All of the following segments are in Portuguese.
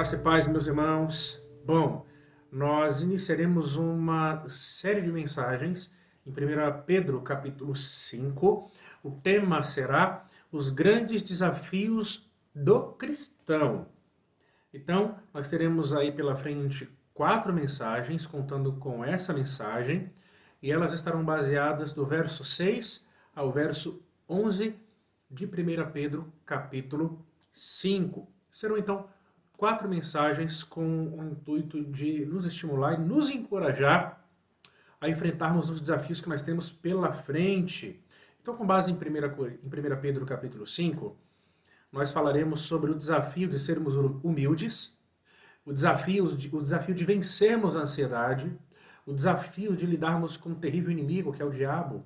Graça e paz, meus irmãos. Bom, nós iniciaremos uma série de mensagens em 1 capítulo 5. O tema será os grandes desafios do cristão. Então, nós teremos aí pela frente 4 mensagens, contando com essa mensagem, e elas estarão baseadas do verso 6 ao verso 11 de 1 capítulo 5. Serão então 4 mensagens com o intuito de nos estimular e nos encorajar a enfrentarmos os desafios que nós temos pela frente. Então, com base em 1 Pedro capítulo 5, nós falaremos sobre o desafio de sermos humildes, o desafio de vencermos a ansiedade, o desafio de lidarmos com um terrível inimigo, que é o diabo,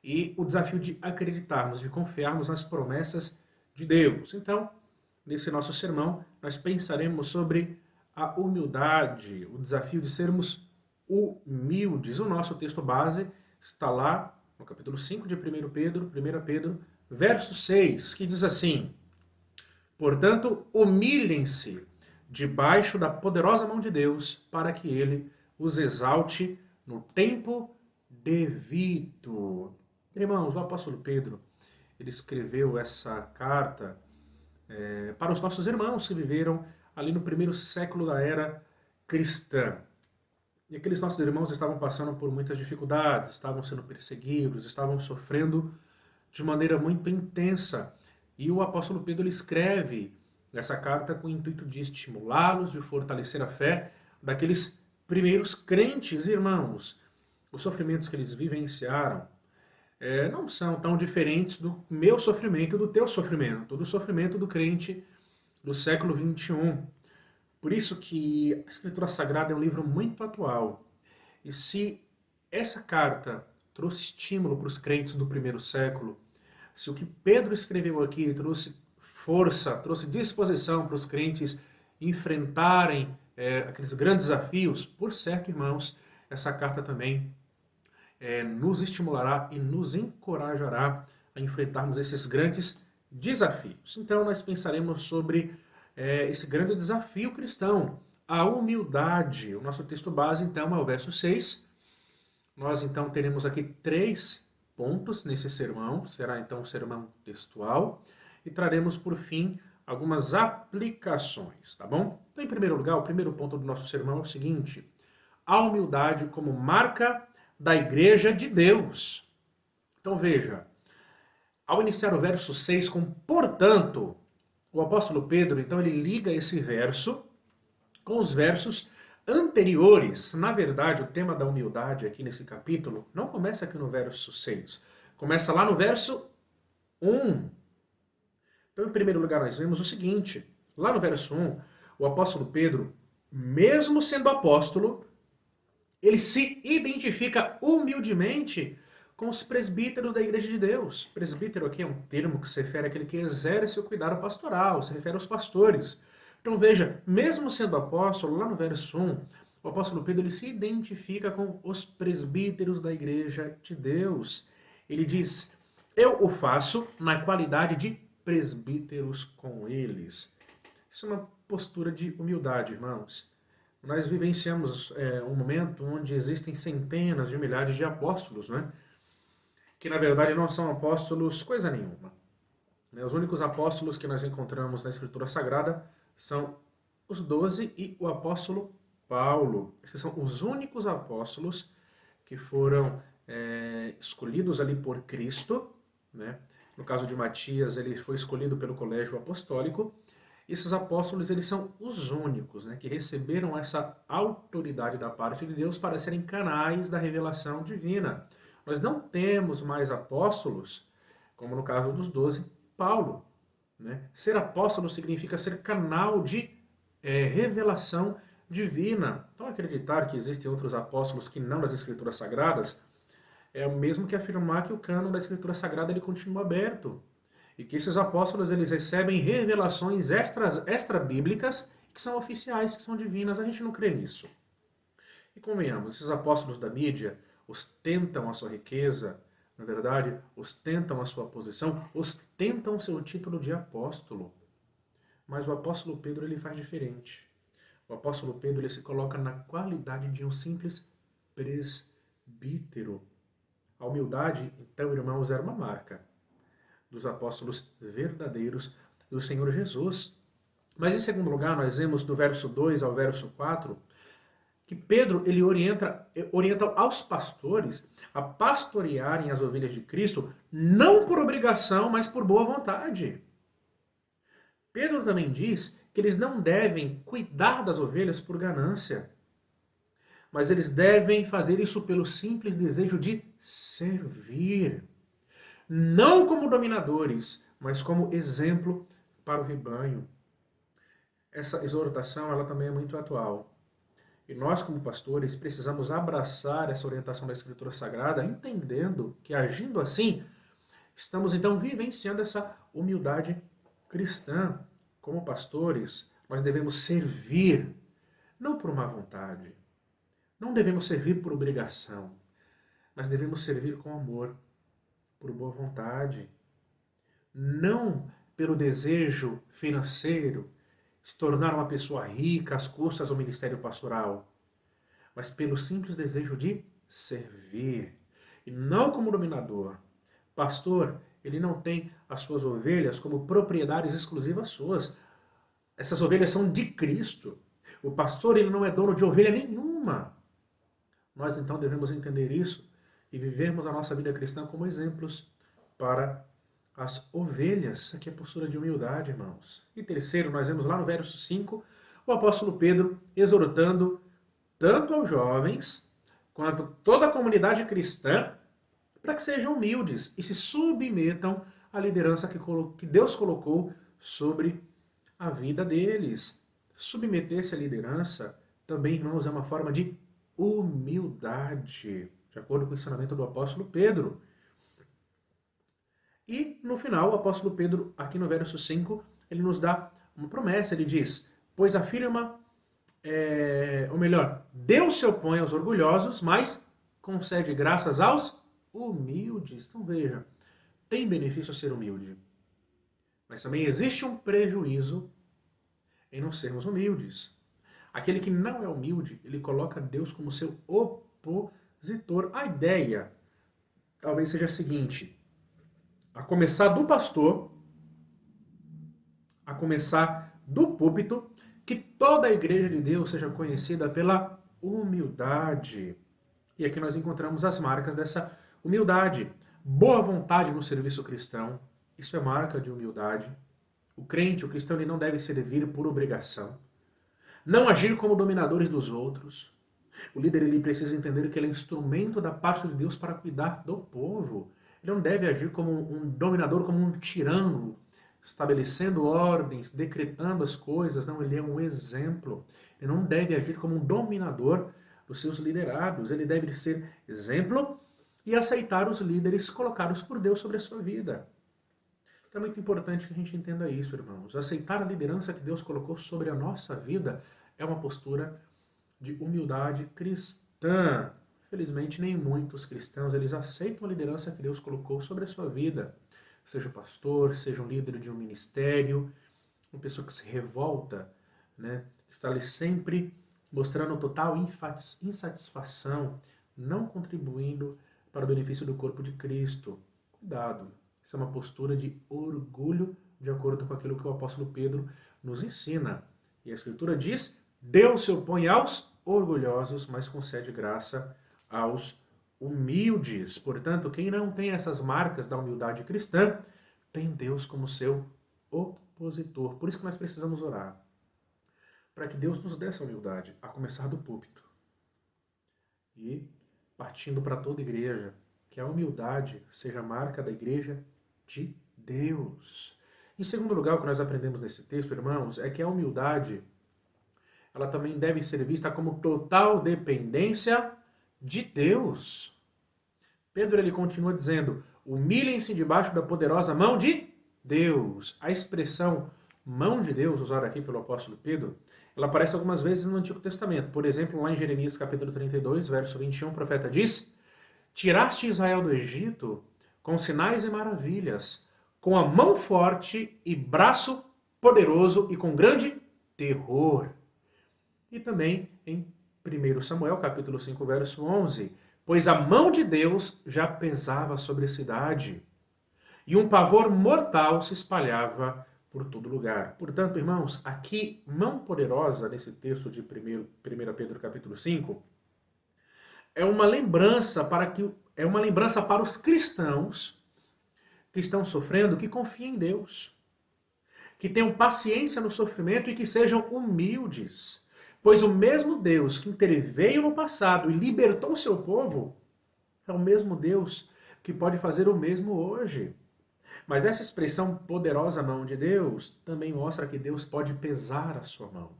e o desafio de acreditarmos, de confiarmos nas promessas de Deus. Então, nesse nosso sermão, nós pensaremos sobre a humildade, o desafio de sermos humildes. O nosso texto base está lá no capítulo 5 de 1 Pedro, verso 6, que diz assim: Portanto, humilhem-se debaixo da poderosa mão de Deus, para que ele os exalte no tempo devido. Irmãos, o apóstolo Pedro, ele escreveu essa carta para os nossos irmãos que viveram ali no primeiro século da era cristã. E aqueles nossos irmãos estavam passando por muitas dificuldades, estavam sendo perseguidos, estavam sofrendo de maneira muito intensa. E o apóstolo Pedro ele escreve essa carta com o intuito de estimulá-los, de fortalecer a fé daqueles primeiros crentes, irmãos. Os sofrimentos que eles vivenciaram não são tão diferentes do meu sofrimento, do teu sofrimento, do sofrimento do crente do século 21. Por isso que a Escritura Sagrada é um livro muito atual. E se essa carta trouxe estímulo para os crentes do primeiro século, se o que Pedro escreveu aqui trouxe força, trouxe disposição para os crentes enfrentarem aqueles grandes desafios, por certo, irmãos, essa carta também nos estimulará e nos encorajará a enfrentarmos esses grandes desafios. Então, nós pensaremos sobre esse grande desafio cristão, a humildade. O nosso texto base, então, é o verso 6. Nós, então, teremos aqui 3 pontos nesse sermão, será, então, um sermão textual, e traremos, por fim, algumas aplicações, tá bom? Então, em primeiro lugar, o primeiro ponto do nosso sermão é o seguinte: a humildade como marca da igreja de Deus. Então veja, ao iniciar o verso 6 com portanto, o apóstolo Pedro, então ele liga esse verso com os versos anteriores. Na verdade, o tema da humildade aqui nesse capítulo não começa aqui no verso 6, começa lá no verso 1. Então, em primeiro lugar, nós vemos o seguinte, lá no verso 1, o apóstolo Pedro, mesmo sendo apóstolo, ele se identifica humildemente com os presbíteros da Igreja de Deus. Presbítero aqui é um termo que se refere àquele que exerce o cuidado pastoral, se refere aos pastores. Então veja, mesmo sendo apóstolo, lá no verso 1, o apóstolo Pedro ele se identifica com os presbíteros da Igreja de Deus. Ele diz, eu o faço na qualidade de presbíteros com eles. Isso é uma postura de humildade, irmãos. Nós vivenciamos um momento onde existem centenas de milhares de apóstolos, né? Que na verdade não são apóstolos coisa nenhuma. Os únicos apóstolos que nós encontramos na Escritura Sagrada são os 12 e o apóstolo Paulo. Esses são os únicos apóstolos que foram escolhidos ali por Cristo, né? No caso de Matias, ele foi escolhido pelo colégio apostólico. Esses apóstolos, eles são os únicos, né, que receberam essa autoridade da parte de Deus para serem canais da revelação divina. Nós não temos mais apóstolos, como no caso dos 12, Paulo. Né? Ser apóstolo significa ser canal de revelação divina. Então, acreditar que existem outros apóstolos que não das Escrituras Sagradas é o mesmo que afirmar que o cânon da Escritura Sagrada ele continua aberto. E que esses apóstolos eles recebem revelações extra-bíblicas que são oficiais, que são divinas. A gente não crê nisso. E convenhamos, esses apóstolos da mídia ostentam a sua riqueza, na verdade, ostentam a sua posição, ostentam o seu título de apóstolo. Mas o apóstolo Pedro ele faz diferente. O apóstolo Pedro ele se coloca na qualidade de um simples presbítero. A humildade, então, irmãos, era uma marca dos apóstolos verdadeiros do Senhor Jesus. Mas em segundo lugar, nós vemos do verso 2 ao verso 4, que Pedro ele orienta aos pastores a pastorearem as ovelhas de Cristo, não por obrigação, mas por boa vontade. Pedro também diz que eles não devem cuidar das ovelhas por ganância, mas eles devem fazer isso pelo simples desejo de servir. Não como dominadores, mas como exemplo para o rebanho. Essa exortação ela também é muito atual. E nós, como pastores, precisamos abraçar essa orientação da Escritura Sagrada, entendendo que, agindo assim, estamos então vivenciando essa humildade cristã. Como pastores, nós devemos servir, não por má vontade. Não devemos servir por obrigação, mas devemos servir com amor, por boa vontade. Não pelo desejo financeiro, se tornar uma pessoa rica às custas do ministério pastoral, mas pelo simples desejo de servir. E não como dominador. Pastor, ele não tem as suas ovelhas como propriedades exclusivas suas. Essas ovelhas são de Cristo. O pastor ele não é dono de ovelha nenhuma. Nós então devemos entender isso e vivermos a nossa vida cristã como exemplos para as ovelhas. Aqui é a postura de humildade, irmãos. E terceiro, nós vemos lá no verso 5, o apóstolo Pedro exortando tanto aos jovens quanto toda a comunidade cristã para que sejam humildes e se submetam à liderança que Deus colocou sobre a vida deles. Submeter-se à liderança também, irmãos, é uma forma de humildade, de acordo com o ensinamento do apóstolo Pedro. E no final, o apóstolo Pedro, aqui no verso 5, ele nos dá uma promessa, ele diz, pois afirma, ou melhor, Deus se opõe aos orgulhosos, mas concede graças aos humildes. Então veja, tem benefício ser humilde, mas também existe um prejuízo em não sermos humildes. Aquele que não é humilde, ele coloca Deus como seu opositor. A ideia talvez seja a seguinte, a começar do pastor, a começar do púlpito, que toda a igreja de Deus seja conhecida pela humildade. E aqui nós encontramos as marcas dessa humildade. Boa vontade no serviço cristão, isso é marca de humildade. O crente, o cristão, ele não deve servir por obrigação. Não agir como dominadores dos outros. O líder ele precisa entender que ele é instrumento da parte de Deus para cuidar do povo. Ele não deve agir como um dominador, como um tirano, estabelecendo ordens, decretando as coisas. Não, ele é um exemplo. Ele não deve agir como um dominador dos seus liderados. Ele deve ser exemplo e aceitar os líderes colocados por Deus sobre a sua vida. Então é muito importante que a gente entenda isso, irmãos. Aceitar a liderança que Deus colocou sobre a nossa vida é uma postura de humildade cristã. Felizmente, nem muitos cristãos eles aceitam a liderança que Deus colocou sobre a sua vida. Seja o pastor, seja um líder de um ministério, uma pessoa que se revolta, né? Está ali sempre mostrando total insatisfação, não contribuindo para o benefício do corpo de Cristo. Cuidado, isso é uma postura de orgulho, de acordo com aquilo que o apóstolo Pedro nos ensina. E a Escritura diz, Deus se opõe aos orgulhosos, mas concede graça aos humildes. Portanto, quem não tem essas marcas da humildade cristã, tem Deus como seu opositor. Por isso que nós precisamos orar, para que Deus nos dê essa humildade, a começar do púlpito. E partindo para toda a igreja, que a humildade seja a marca da igreja de Deus. Em segundo lugar, o que nós aprendemos nesse texto, irmãos, é que a humildade, ela também deve ser vista como total dependência de Deus. Pedro ele continua dizendo, humilhem-se debaixo da poderosa mão de Deus. A expressão mão de Deus, usada aqui pelo apóstolo Pedro, ela aparece algumas vezes no Antigo Testamento. Por exemplo, lá em Jeremias capítulo 32, verso 21, o profeta diz, tiraste Israel do Egito com sinais e maravilhas, com a mão forte e braço poderoso e com grande terror. E também em 1 Samuel, capítulo 5, verso 11. Pois a mão de Deus já pesava sobre a cidade, e um pavor mortal se espalhava por todo lugar. Portanto, irmãos, aqui, mão poderosa, nesse texto de 1 Pedro capítulo 5, é uma lembrança para os cristãos que estão sofrendo, que confiem em Deus, que tenham paciência no sofrimento e que sejam humildes. Pois o mesmo Deus que interveio no passado e libertou o seu povo é o mesmo Deus que pode fazer o mesmo hoje. Mas essa expressão poderosa mão de Deus também mostra que Deus pode pesar a sua mão.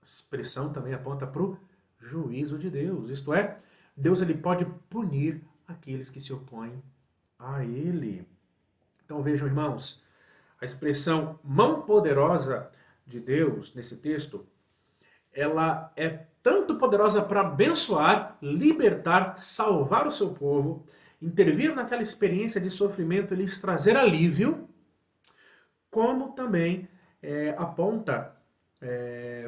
A expressão também aponta para o juízo de Deus, isto é, Deus ele pode punir aqueles que se opõem a ele. Então vejam, irmãos, a expressão mão poderosa de Deus nesse texto, ela é tanto poderosa para abençoar, libertar, salvar o seu povo, intervir naquela experiência de sofrimento e lhes trazer alívio, como também aponta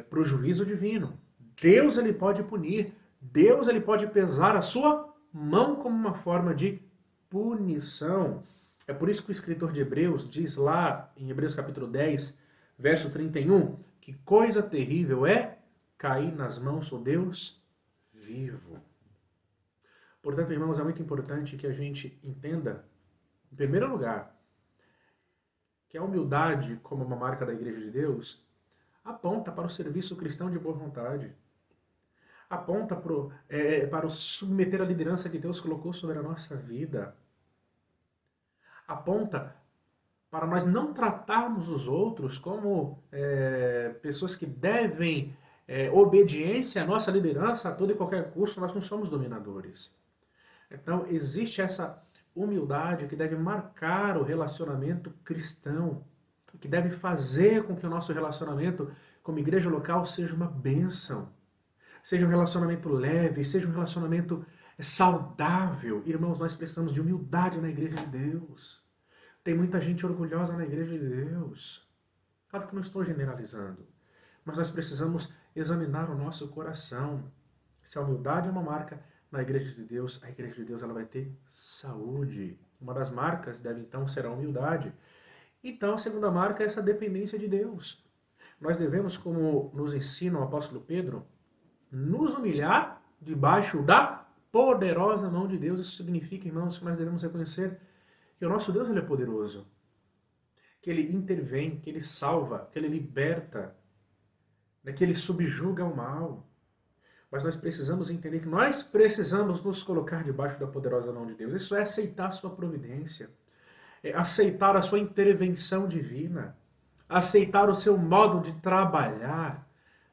para o juízo divino. Deus ele pode punir, Deus ele pode pesar a sua mão como uma forma de punição. É por isso que o escritor de Hebreus diz lá em Hebreus capítulo 10, verso 31, que coisa terrível é cair nas mãos do Deus vivo. Portanto, irmãos, é muito importante que a gente entenda, em primeiro lugar, que a humildade como uma marca da Igreja de Deus aponta para o serviço cristão de boa vontade. Aponta para o submeter à liderança que Deus colocou sobre a nossa vida. Aponta para nós não tratarmos os outros como pessoas que devem obediência à nossa liderança a todo e qualquer custo. Nós não somos dominadores. Então, existe essa humildade que deve marcar o relacionamento cristão, que deve fazer com que o nosso relacionamento como igreja local seja uma bênção, seja um relacionamento leve, seja um relacionamento saudável. Irmãos, nós precisamos de humildade na igreja de Deus. Tem muita gente orgulhosa na igreja de Deus. Claro que não estou generalizando, mas nós precisamos examinar o nosso coração. Se a humildade é uma marca na igreja de Deus, a igreja de Deus ela vai ter saúde. Uma das marcas deve então ser a humildade. Então a segunda marca é essa dependência de Deus. Nós devemos, como nos ensina o apóstolo Pedro, nos humilhar debaixo da poderosa mão de Deus. Isso significa, irmãos, que nós devemos reconhecer que o nosso Deus ele é poderoso, que ele intervém, que ele salva, que ele liberta, que ele subjuga o mal. Mas nós precisamos entender que nós precisamos nos colocar debaixo da poderosa mão de Deus. Isso é aceitar a sua providência, é aceitar a sua intervenção divina, aceitar o seu modo de trabalhar,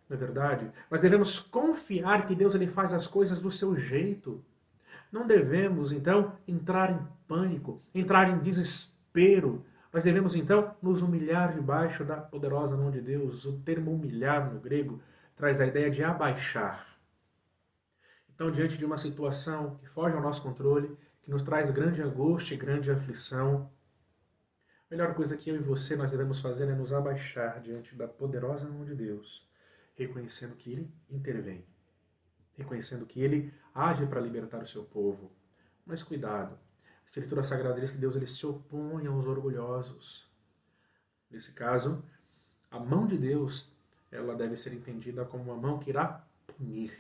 não é verdade? Nós devemos confiar que Deus ele faz as coisas do seu jeito. Não devemos, então, entrar em pânico, entrar em desespero. Nós devemos, então, nos humilhar debaixo da poderosa mão de Deus. O termo humilhar no grego traz a ideia de abaixar. Então, diante de uma situação que foge ao nosso controle, que nos traz grande angústia e grande aflição, a melhor coisa que eu e você nós devemos fazer é nos abaixar diante da poderosa mão de Deus, reconhecendo que Ele intervém, reconhecendo que Ele age para libertar o seu povo. Mas cuidado, a Escritura Sagrada diz que Deus ele se opõe aos orgulhosos. Nesse caso, a mão de Deus ela deve ser entendida como uma mão que irá punir,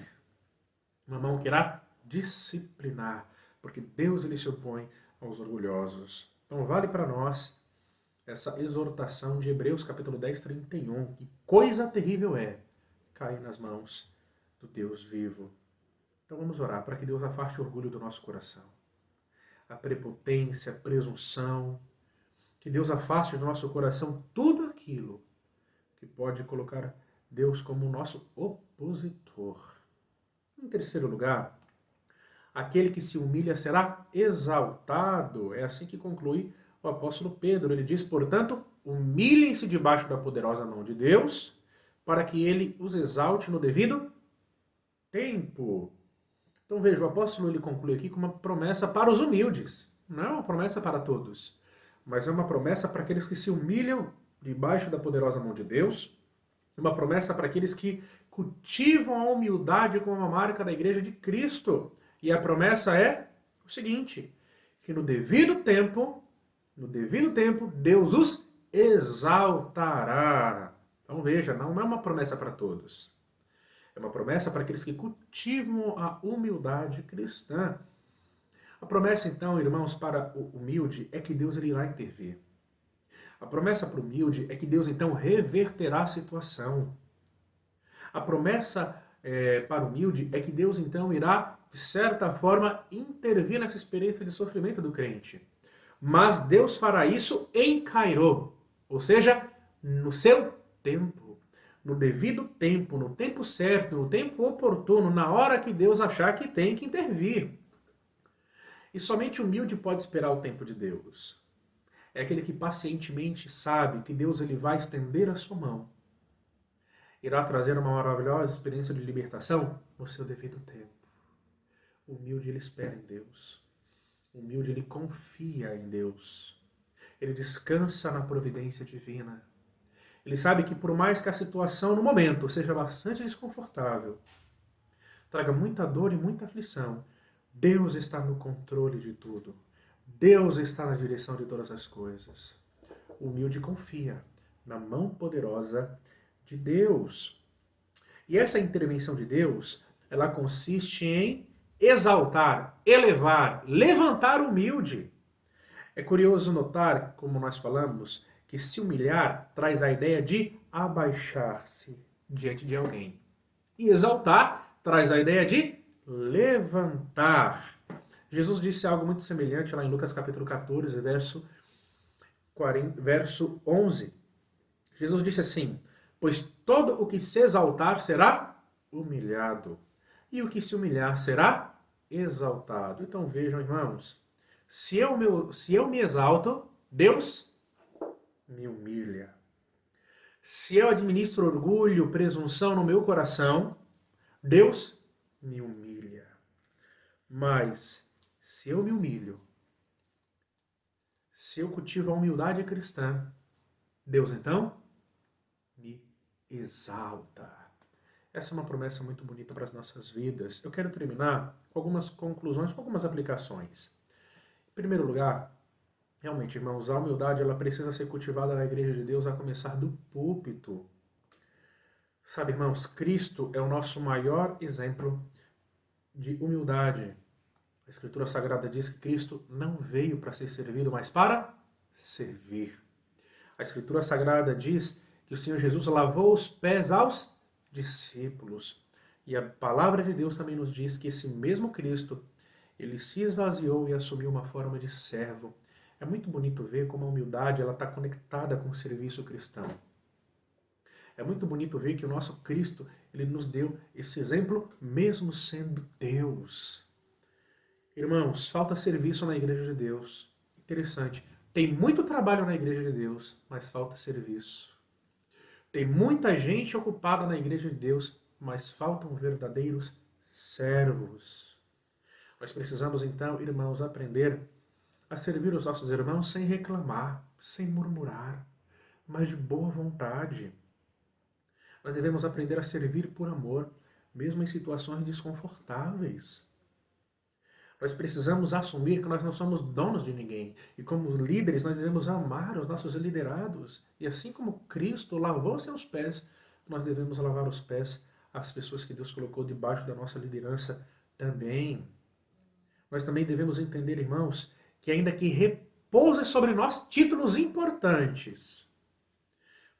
uma mão que irá disciplinar, porque Deus ele se opõe aos orgulhosos. Então vale para nós essa exortação de Hebreus capítulo 10, 31, que coisa terrível é cair nas mãos do Deus vivo. Então vamos orar para que Deus afaste o orgulho do nosso coração, a prepotência, a presunção, que Deus afaste do nosso coração tudo aquilo que pode colocar Deus como nosso opositor. Em terceiro lugar, aquele que se humilha será exaltado. É assim que conclui o apóstolo Pedro. Ele diz, portanto, humilhem-se debaixo da poderosa mão de Deus, para que ele os exalte no devido tempo. Então veja, o apóstolo ele conclui aqui com uma promessa para os humildes. Não é uma promessa para todos, mas é uma promessa para aqueles que se humilham debaixo da poderosa mão de Deus, uma promessa para aqueles que cultivam a humildade como uma marca da igreja de Cristo. E a promessa é o seguinte, que no devido tempo, Deus os exaltará. Então veja, não é uma promessa para todos. É uma promessa para aqueles que cultivam a humildade cristã. A promessa, então, irmãos, para o humilde é que Deus ele irá intervir. A promessa para o humilde é que Deus, então, reverterá a situação. A promessa para o humilde é que Deus, então, irá, de certa forma, intervir nessa experiência de sofrimento do crente. Mas Deus fará isso em Kairô, ou seja, no seu tempo, no devido tempo, no tempo certo, no tempo oportuno, na hora que Deus achar que tem que intervir. E somente o humilde pode esperar o tempo de Deus. É aquele que pacientemente sabe que Deus ele vai estender a sua mão. Irá trazer uma maravilhosa experiência de libertação no seu devido tempo. O humilde ele espera em Deus. O humilde ele confia em Deus. Ele descansa na providência divina. Ele sabe que por mais que a situação no momento seja bastante desconfortável, traga muita dor e muita aflição, Deus está no controle de tudo. Deus está na direção de todas as coisas. O humilde confia na mão poderosa de Deus. E essa intervenção de Deus, ela consiste em exaltar, elevar, levantar o humilde. É curioso notar, como nós falamos, que se humilhar traz a ideia de abaixar-se diante de alguém. E exaltar traz a ideia de levantar. Jesus disse algo muito semelhante lá em Lucas capítulo 14, verso 11. Jesus disse assim, pois todo o que se exaltar será humilhado, e o que se humilhar será exaltado. Então vejam, irmãos, se eu me exalto, Deus me humilha. Se eu administro orgulho, presunção no meu coração, Deus me humilha. Mas se eu me humilho, se eu cultivo a humildade cristã, Deus então me exalta. Essa é uma promessa muito bonita para as nossas vidas. Eu quero terminar com algumas conclusões, com algumas aplicações. Em primeiro lugar, realmente, irmãos, a humildade ela precisa ser cultivada na Igreja de Deus a começar do púlpito. Sabe, irmãos, Cristo é o nosso maior exemplo de humildade. A Escritura Sagrada diz que Cristo não veio para ser servido, mas para servir. A Escritura Sagrada diz que o Senhor Jesus lavou os pés aos discípulos. E a palavra de Deus também nos diz que esse mesmo Cristo, ele se esvaziou e assumiu uma forma de servo. É muito bonito ver como a humildade está conectada com o serviço cristão. É muito bonito ver que o nosso Cristo, ele nos deu esse exemplo, mesmo sendo Deus. Irmãos, falta serviço na Igreja de Deus. Interessante. Tem muito trabalho na Igreja de Deus, mas falta serviço. Tem muita gente ocupada na Igreja de Deus, mas faltam verdadeiros servos. Nós precisamos então, irmãos, aprender a servir os nossos irmãos sem reclamar, sem murmurar, mas de boa vontade. Nós devemos aprender a servir por amor, mesmo em situações desconfortáveis. Nós precisamos assumir que nós não somos donos de ninguém. E como líderes, nós devemos amar os nossos liderados. E assim como Cristo lavou seus pés, nós devemos lavar os pés às pessoas que Deus colocou debaixo da nossa liderança também. Nós também devemos entender, irmãos, que ainda que repouse sobre nós títulos importantes,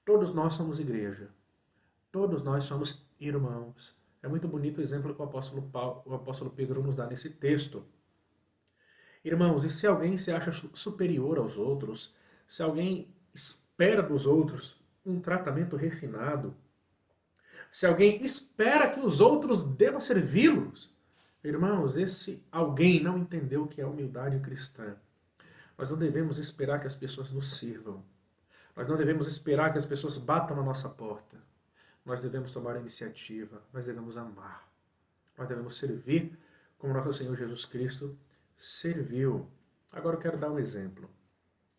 todos nós somos igreja. Todos nós somos irmãos. É muito bonito o exemplo que o apóstolo Pedro nos dá nesse texto. Irmãos, e se alguém se acha superior aos outros, se alguém espera dos outros um tratamento refinado, se alguém espera que os outros devam servi-los, irmãos, esse alguém não entendeu o que é humildade cristã. Nós não devemos esperar que as pessoas nos sirvam. Nós não devemos esperar que as pessoas batam na nossa porta. Nós devemos tomar a iniciativa, nós devemos amar, nós devemos servir como nosso Senhor Jesus Cristo serviu. Agora eu quero dar um exemplo.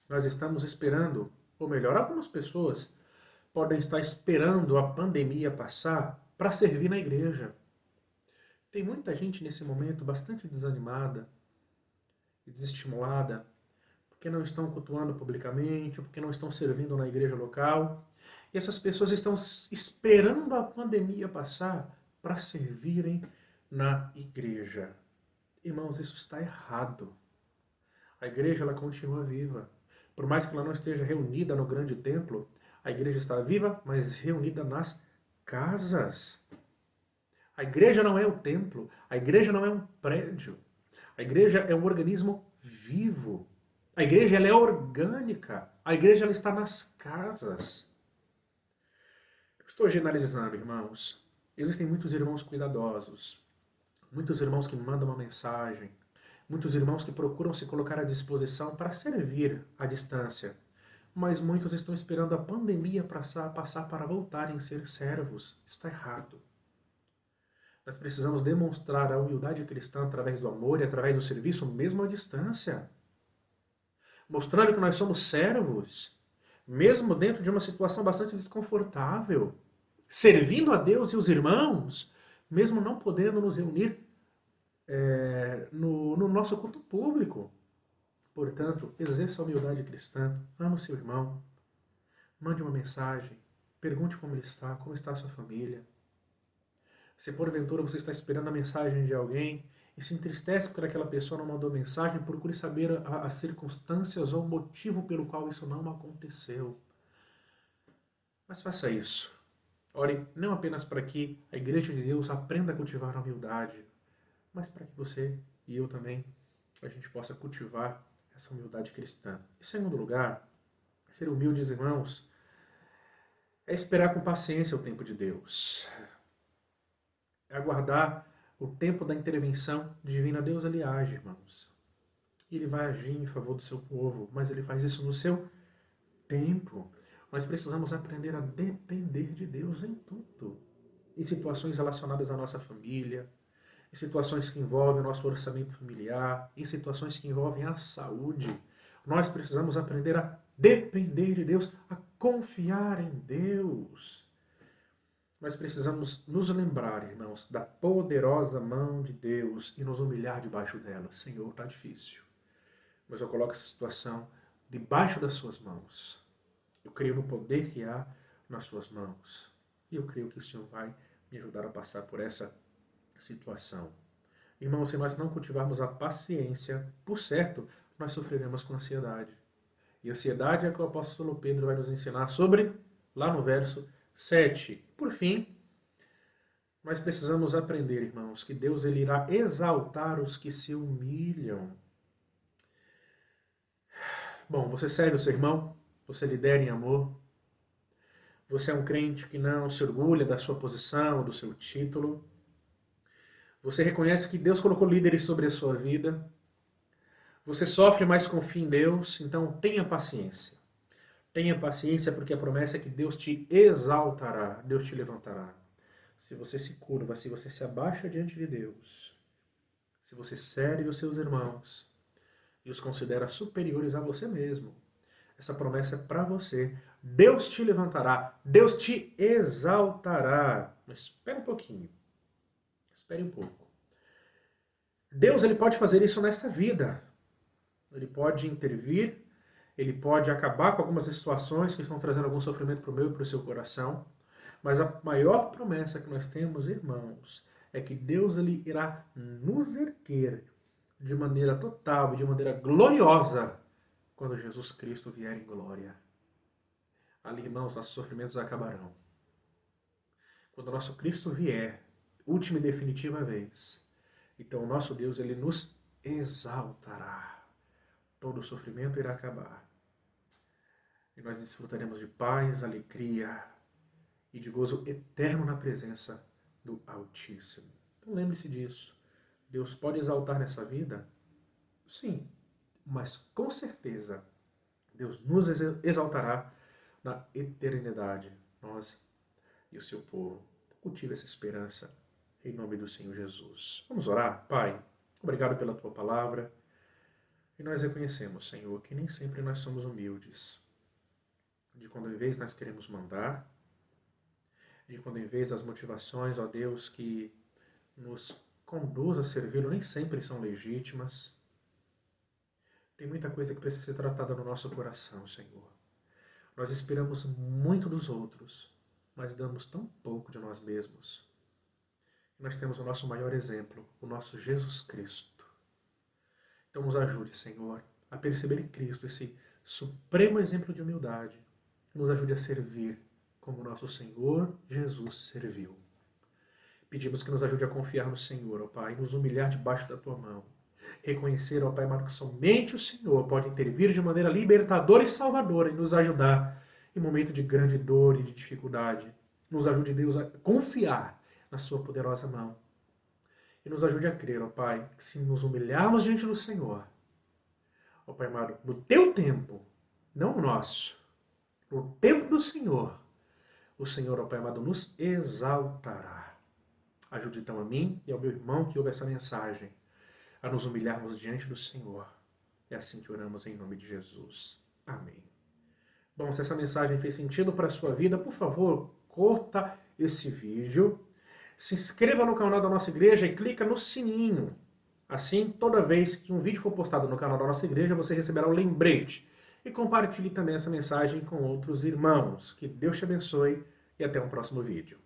Nós estamos esperando Ou melhor, algumas pessoas podem estar esperando a pandemia passar para servir na igreja. Tem muita gente nesse momento bastante desanimada e desestimulada, porque não estão cultuando publicamente, ou porque não estão servindo na igreja local. E essas pessoas estão esperando a pandemia passar para servirem na igreja. Irmãos, isso está errado. A igreja ela continua viva. Por mais que ela não esteja reunida no grande templo, a igreja está viva, mas reunida nas casas. A igreja não é o templo, a igreja não é um prédio. A igreja é um organismo vivo. A igreja ela é orgânica. A igreja ela está nas casas. Estou generalizando, irmãos. Existem muitos irmãos cuidadosos, muitos irmãos que mandam uma mensagem, muitos irmãos que procuram se colocar à disposição para servir à distância. Mas muitos estão esperando a pandemia passar para voltarem a ser servos. Isso está errado. Nós precisamos demonstrar a humildade cristã através do amor e através do serviço, mesmo à distância. Mostrando que nós somos servos, mesmo dentro de uma situação bastante desconfortável. Servindo a Deus e os irmãos, mesmo não podendo nos reunir no nosso culto público. Portanto, exerça a humildade cristã, ama o seu irmão, mande uma mensagem, pergunte como está a sua família. Se porventura você está esperando a mensagem de alguém e se entristece porque aquela pessoa não mandou mensagem, procure saber as circunstâncias ou o motivo pelo qual isso não aconteceu. Mas faça isso. Ore não apenas para que a Igreja de Deus aprenda a cultivar a humildade, mas para que você e eu também, a gente possa cultivar essa humildade cristã. Em segundo lugar, ser humildes, irmãos, é esperar com paciência o tempo de Deus. É aguardar o tempo da intervenção divina. Deus, ele age, irmãos. Ele vai agir em favor do seu povo, mas ele faz isso no seu tempo. Nós precisamos aprender a depender de Deus em tudo. Em situações relacionadas à nossa família, em situações que envolvem o nosso orçamento familiar, em situações que envolvem a saúde. Nós precisamos aprender a depender de Deus, a confiar em Deus. Nós precisamos nos lembrar, irmãos, da poderosa mão de Deus e nos humilhar debaixo dela. Senhor, está difícil, mas eu coloco essa situação debaixo das suas mãos. Eu creio no poder que há nas suas mãos. E eu creio que o Senhor vai me ajudar a passar por essa situação. Irmãos, se nós não cultivarmos a paciência, por certo, nós sofreremos com ansiedade. E ansiedade é que o apóstolo Pedro vai nos ensinar sobre, lá no verso 7. Por fim, nós precisamos aprender, irmãos, que Deus ele irá exaltar os que se humilham. Bom, você serve o seu irmão, você lidera em amor, você é um crente que não se orgulha da sua posição, do seu título, você reconhece que Deus colocou líderes sobre a sua vida, você sofre, mas confia em Deus, então tenha paciência. Tenha paciência porque a promessa é que Deus te exaltará, Deus te levantará. Se você se curva, se você se abaixa diante de Deus, se você serve os seus irmãos e os considera superiores a você mesmo, essa promessa é para você. Deus te levantará, Deus te exaltará. Mas espere um pouquinho, espere um pouco. Deus ele pode fazer isso nessa vida. Ele pode intervir, ele pode acabar com algumas situações que estão trazendo algum sofrimento para o meu e para o seu coração. Mas a maior promessa que nós temos, irmãos, é que Deus ele irá nos erguer de maneira total e de maneira gloriosa quando Jesus Cristo vier em glória. Ali, irmãos, nossos sofrimentos acabarão. Quando o nosso Cristo vier, última e definitiva vez, então o nosso Deus ele nos exaltará. Todo o sofrimento irá acabar. E nós desfrutaremos de paz, alegria e de gozo eterno na presença do Altíssimo. Então lembre-se disso. Deus pode exaltar nessa vida? Sim, mas com certeza Deus nos exaltará na eternidade, nós e o seu povo. Cultive essa esperança em nome do Senhor Jesus. Vamos orar? Pai, obrigado pela tua palavra. E nós reconhecemos, Senhor, que nem sempre nós somos humildes. de quando em vez nós queremos mandar, de quando em vez as motivações, ó Deus, que nos conduz a servi-lo nem sempre são legítimas. Tem muita coisa que precisa ser tratada no nosso coração, Senhor. Nós esperamos muito dos outros, mas damos tão pouco de nós mesmos. E nós temos o nosso maior exemplo, o nosso Jesus Cristo. Então nos ajude, Senhor, a perceber em Cristo esse supremo exemplo de humildade. Nos ajude a servir como nosso Senhor Jesus serviu. Pedimos que nos ajude a confiar no Senhor, ó Pai, e nos humilhar debaixo da Tua mão. Reconhecer, ó Pai amado, que somente o Senhor pode intervir de maneira libertadora e salvadora e nos ajudar em momento de grande dor e de dificuldade. Nos ajude, Deus, a confiar na Sua poderosa mão. E nos ajude a crer, ó Pai, que se nos humilharmos diante do Senhor, ó Pai amado, no Teu tempo, não o nosso, no tempo do Senhor, o Senhor, ó Pai amado, nos exaltará. Ajude então a mim e ao meu irmão que ouve essa mensagem a nos humilharmos diante do Senhor. É assim que oramos em nome de Jesus. Amém. Bom, se essa mensagem fez sentido para a sua vida, por favor, curta esse vídeo, se inscreva no canal da nossa igreja e clica no sininho. Assim, toda vez que um vídeo for postado no canal da nossa igreja, você receberá um lembrete. E compartilhe também essa mensagem com outros irmãos. Que Deus te abençoe e até um próximo vídeo.